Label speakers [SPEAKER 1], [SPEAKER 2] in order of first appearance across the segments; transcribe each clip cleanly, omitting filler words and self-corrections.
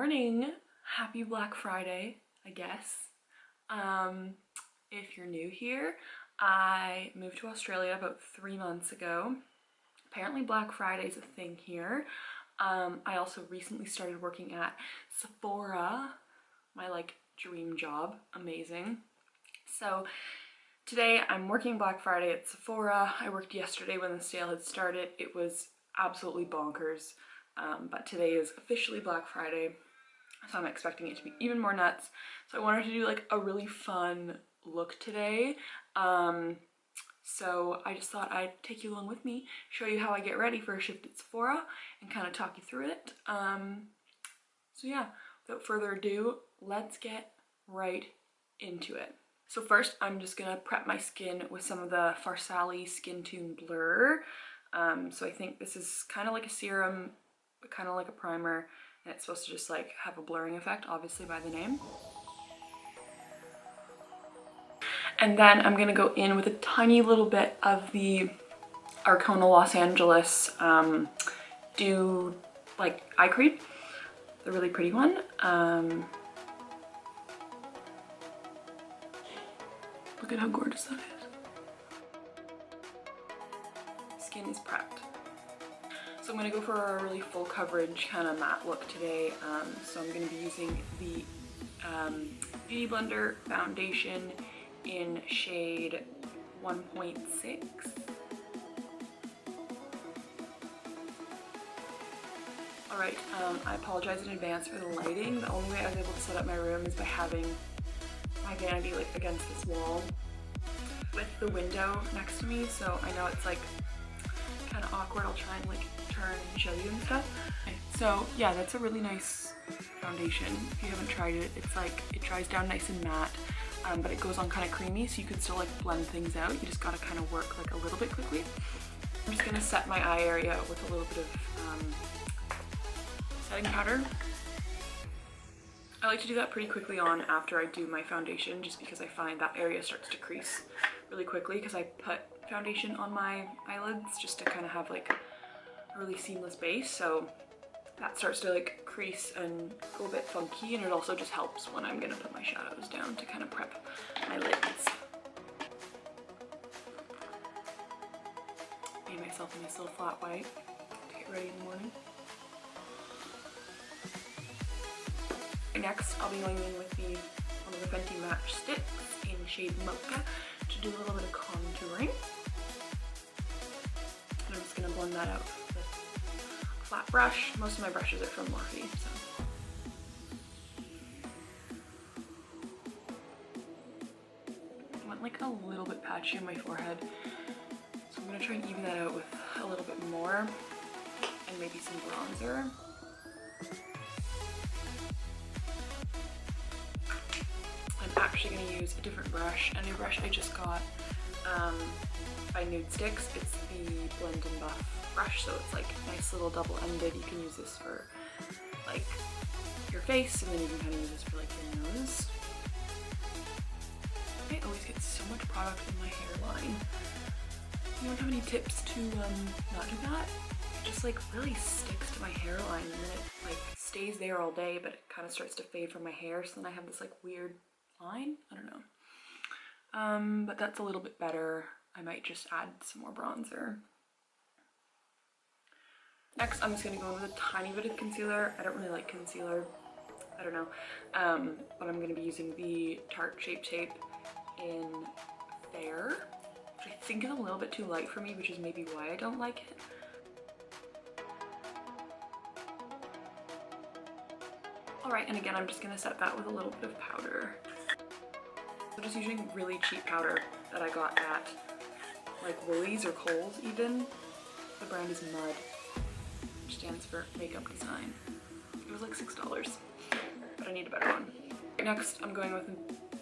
[SPEAKER 1] morning. Happy Black Friday, I guess. If you're new here, I moved to Australia about 3 months ago. Apparently Black Friday is a thing here. I also recently started working at Sephora, my dream job. Amazing. So today I'm working Black Friday at Sephora. I worked yesterday when the sale had started. It was absolutely bonkers. But today is officially Black Friday, so I'm expecting it to be even more nuts. So I wanted to do a really fun look today. So I just thought I'd take you along with me, show you how I get ready for a shift at Sephora, and kind of talk you through it. So yeah, without further ado, let's get right into it. So first, I'm just gonna prep my skin with some of the Farsali Skin Tune Blur. So I think this is kind of like a serum, but kind of like a primer, and it's supposed to just have a blurring effect, obviously by the name. And then I'm gonna go in with a tiny little bit of the Arcona Los Angeles eye cream, the really pretty one. Look at how gorgeous that is. Skin is prepped. So I'm going to go for a really full coverage kind of matte look today. So I'm going to be using the Beauty Blender foundation in shade 1.6. Alright, I apologize in advance for the lighting. The only way I was able to set up my room is by having my vanity against this wall with the window next to me, so I know it's kind of awkward. I'll try and turn and show you and stuff. Okay, so yeah, that's a really nice foundation. If you haven't tried it, it's it dries down nice and matte, but it goes on kind of creamy, so you can still blend things out. You just gotta kind of work a little bit quickly. I'm just gonna set my eye area with a little bit of setting powder. I like to do that pretty quickly on after I do my foundation, just because I find that area starts to crease really quickly, because I put foundation on my eyelids just to kind of have a really seamless base, so that starts to crease and go a bit funky, and it also just helps when I'm gonna put my shadows down to kind of prep my lids. Made myself a nice little flat white to get ready in the morning. Next, I'll be going in with one of the Fenty matchstix in shade Mocha to do a little bit of contouring. And I'm just going to blend that out with a flat brush. Most of my brushes are from Morphe, so. I went a little bit patchy on my forehead, so I'm going to try and even that out with a little bit more and maybe some bronzer. I'm actually going to use a different brush, a new brush I just got by Matchstix. It's the Blend and Buff brush, so it's nice little double-ended. You can use this for your face, and then you can kind of use this for your nose. I always get so much product in my hairline. You don't have any tips to not do that? It just really sticks to my hairline, and then it stays there all day, but it kind of starts to fade from my hair, so then I have this weird line. I don't know. But that's a little bit better. I might just add some more bronzer. Next, I'm just going to go in with a tiny bit of concealer. I don't really like concealer. I don't know. But I'm going to be using the Tarte Shape Tape in Fair, which I think is a little bit too light for me, which is maybe why I don't like it. Alright, and again, I'm just going to set that with a little bit of powder. I'm just using really cheap powder that I got at Woolies or Kohl's even. The brand is Mud, which stands for Makeup Design. It was $6, but I need a better one. Next, I'm going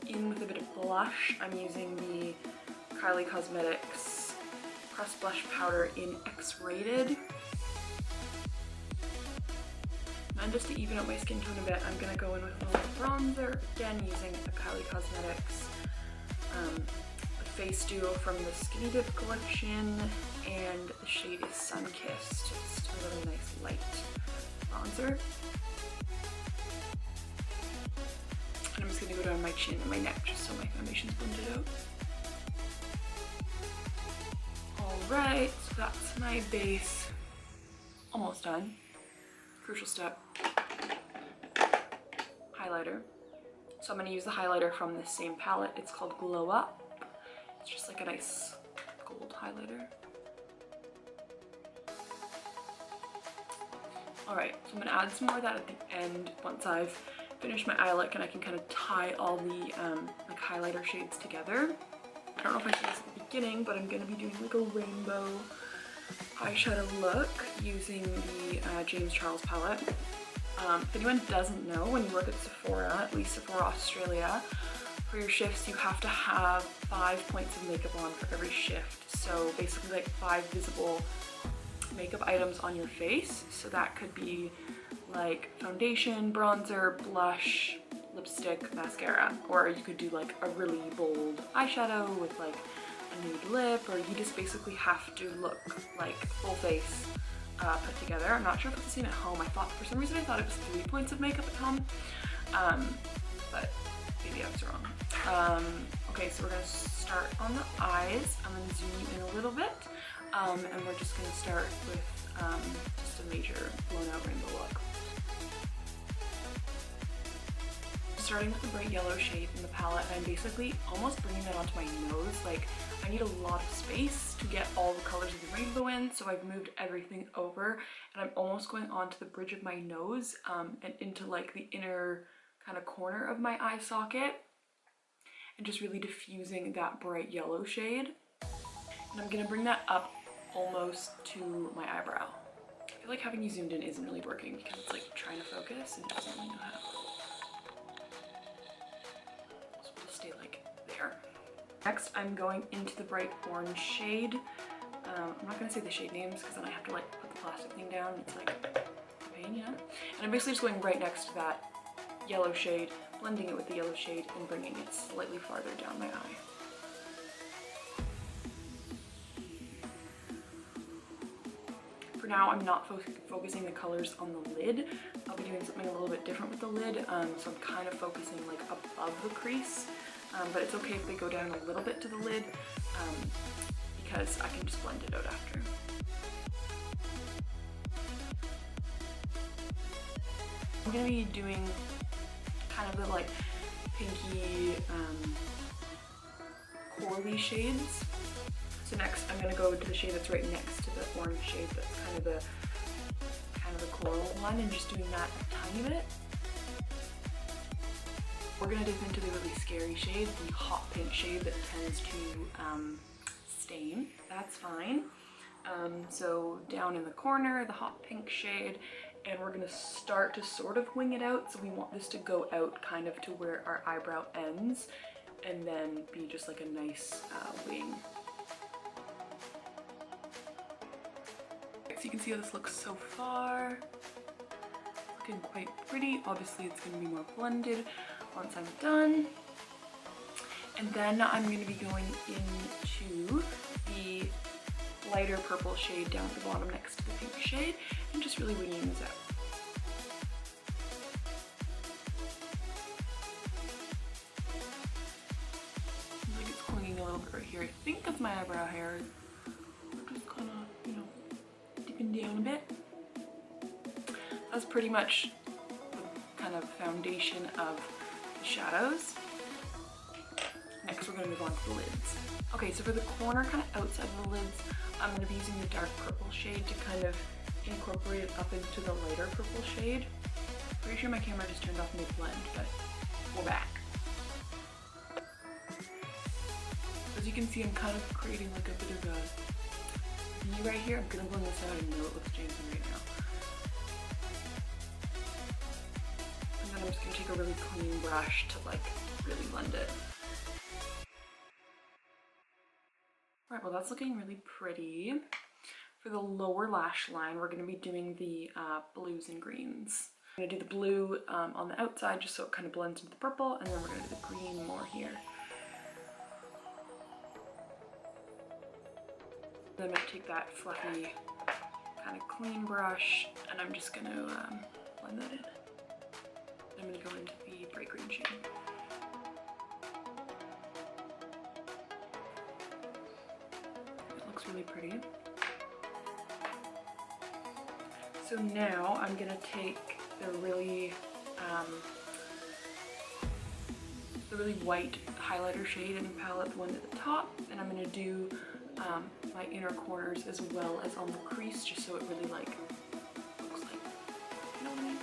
[SPEAKER 1] in with a bit of blush. I'm using the Kylie Cosmetics Pressed Blush Powder in X-Rated. And just to even out my skin tone a bit, I'm gonna go in with a little bronzer, again using the Kylie Cosmetics Face Duo from the Skinny Dip collection, and the shade is Sun Kissed. Just a really nice light bronzer. my chin and my neck just so my foundation's blended out. Alright, so that's my base almost done. Crucial step, highlighter. So I'm going to use the highlighter from this same palette. It's called Glow Up. It's just like a nice gold highlighter. Alright, so I'm going to add some more of that at the end once I've finished my eye look and I can kind of tie all the like highlighter shades together. I don't know if I said this at the beginning, but I'm going to be doing like a rainbow eyeshadow look using the James Charles palette. If anyone doesn't know, when you work at Sephora, at least Sephora Australia, for your shifts you have to have 5 points of makeup on for every shift. So basically like 5 visible makeup items on your face. So that could be like foundation, bronzer, blush, lipstick, mascara, or you could do like a really bold eyeshadow with like a nude lip, or you just basically have to look like full face put together. I'm not sure if it's the same at home. For some reason I thought it was 3 points of makeup at home, but maybe I was wrong. Okay, so we're gonna start on the eyes. I'm gonna zoom in a little bit, and we're just gonna start with just a major blown out rainbow look. Starting with the bright yellow shade in the palette, and I'm basically almost bringing that onto my nose. Like, I need a lot of space to get all the colors of the rainbow in, so I've moved everything over, and I'm almost going onto the bridge of my nose and into like the inner kind of corner of my eye socket, and just really diffusing that bright yellow shade. And I'm gonna bring that up almost to my eyebrow. I feel like having you zoomed in isn't really working because it's like trying to focus and it doesn't really know how. So we'll just stay like there. Next, I'm going into the bright orange shade. I'm not gonna say the shade names because then I have to like put the plastic thing down. It's like a pain, yeah. And I'm basically just going right next to that yellow shade, blending it with the yellow shade and bringing it slightly farther down my eye. For now, I'm not focusing the colors on the lid. I'll be doing something a little bit different with the lid, so I'm kind of focusing like above the crease, but it's okay if they go down a little bit to the lid, because I can just blend it out after. I'm gonna be doing kind of the like pinky corally shades. So next I'm gonna go to the shade that's right next to the orange shade that's kind of the coral one, and just doing that a tiny bit. We're gonna dip into the really scary shade, the hot pink shade that tends to stain. That's fine. So down in the corner, the hot pink shade, and we're gonna start to sort of wing it out. So we want this to go out kind of to where our eyebrow ends, and then be just like a nice wing. So you can see how this looks so far. It's looking quite pretty. Obviously it's gonna be more blended once I'm done. And then I'm gonna be going into the lighter purple shade down at the bottom next to the pink shade, and just really winging this out. Seems like it's clinging a little bit right here. I think that's my eyebrow hair. I'm just kind of, you know, dipping down a bit. That's pretty much the kind of foundation of the shadows. Next we're going to move on to the lids. Okay, so for the corner kind of outside of the lids, I'm going to be using the dark purple shade to kind of incorporate it up into the lighter purple shade. Pretty sure my camera just turned off mid-blend, but we're back. As you can see, I'm kind of creating like a bit of a V right here. I'm going to blend this out. I know it looks janky right now. And then I'm just going to take a really clean brush to like really blend it. Alright, well that's looking really pretty. For the lower lash line, we're going to be doing the blues and greens. I'm going to do the blue on the outside just so it kind of blends into the purple, and then we're going to do the green more here. Then I'm going to take that fluffy kind of clean brush, and I'm just going to blend that in. I'm going to go into the bright green shade. looks really pretty. So now I'm gonna take the really white highlighter shade in the palette, the one at the top, and I'm gonna do my inner corners as well as on the crease, just so it really like looks like, you know what I mean?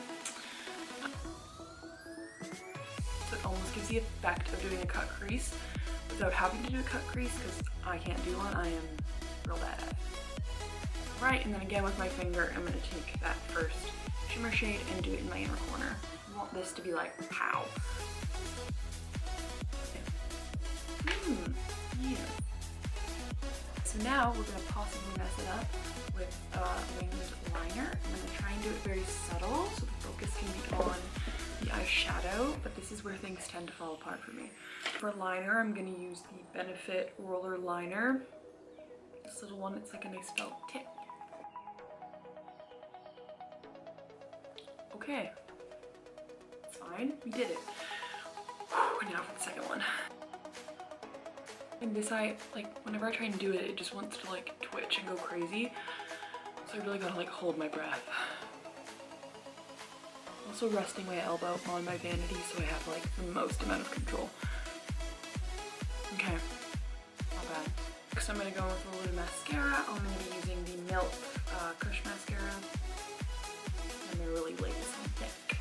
[SPEAKER 1] So it almost gives the effect of doing a cut crease without having to do a cut crease, because I can't do one. I am real bad at it. Right, and then again with my finger, I'm gonna take that first shimmer shade and do it in my inner corner. I want this to be like pow. Yeah. So now we're gonna possibly mess it up with winged liner. I'm gonna try and do it very subtle so the focus can be on the eyeshadow, but this is where things tend to fall apart for me. For liner, I'm gonna use the Benefit Roller Liner. This little one, it's like a nice felt tip. Okay, it's fine, we did it. Whew, now for the second one. And this eye, like whenever I try and do it, it just wants to like twitch and go crazy. So I really gotta like hold my breath. Also resting my elbow on my vanity so I have like the most amount of control. Okay, not bad. Next I'm gonna go with a little bit of mascara. I'm gonna be using the MILF Kush mascara. And they're really lace and thick.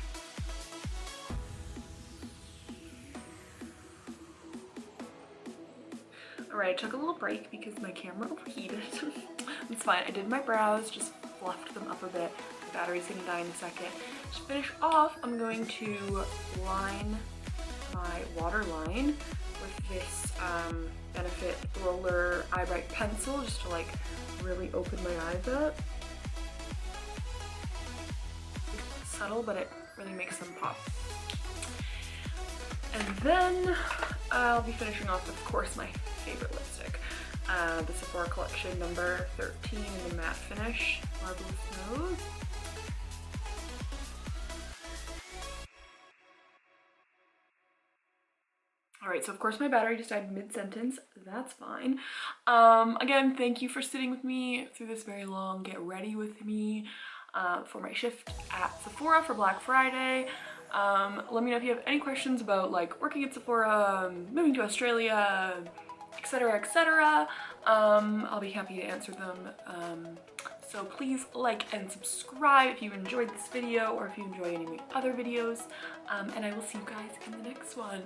[SPEAKER 1] Alright, I took a little break because my camera overheated. It's fine. I did my brows, just fluffed them up a bit. The battery's gonna die in a second. To finish off, I'm going to line my waterline with this Benefit Roller Eye Bright pencil, just to like really open my eyes up. It's subtle, but it really makes them pop. And then I'll be finishing off with, of course, my favorite lipstick. The Sephora collection number 13 in the matte finish, Marvelous Nose. Alright, so of course my battery just died mid-sentence. That's fine. Again, thank you for sitting with me through this very long get ready with me for my shift at Sephora for Black Friday. Let me know if you have any questions about like working at Sephora, moving to Australia, etc, etc. I'll be happy to answer them. So please like and subscribe if you enjoyed this video or if you enjoy any of my other videos. And I will see you guys in the next one.